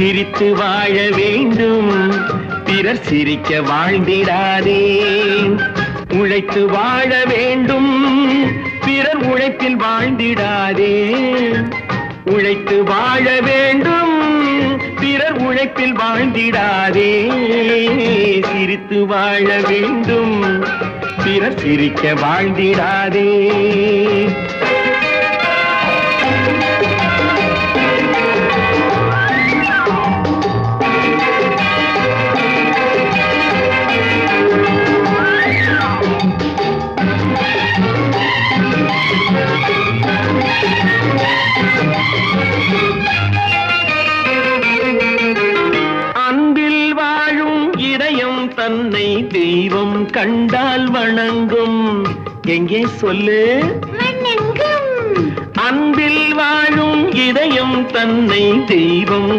சிரித்து வாழ வேண்டும், பிறர் சிரிக்க வாழ்ந்திடாதே. உழைத்து வாழ வேண்டும், பிறர் உழைப்பில் வாழ்ந்திடாதே. உழைத்து வாழ வேண்டும், பிறர் உழைப்பில் வாழ்ந்திடாதே. சிரித்து வாழ வேண்டும், பிறர் சிரிக்க வாழ்ந்திடாதே. அன்பில் வாழும் இதயம் தன்னை தெய்வம் கண்டால் வணங்கும். எங்கே சொல்லு? அன்பில் வாழும் இதயம் தன்னை தெய்வம்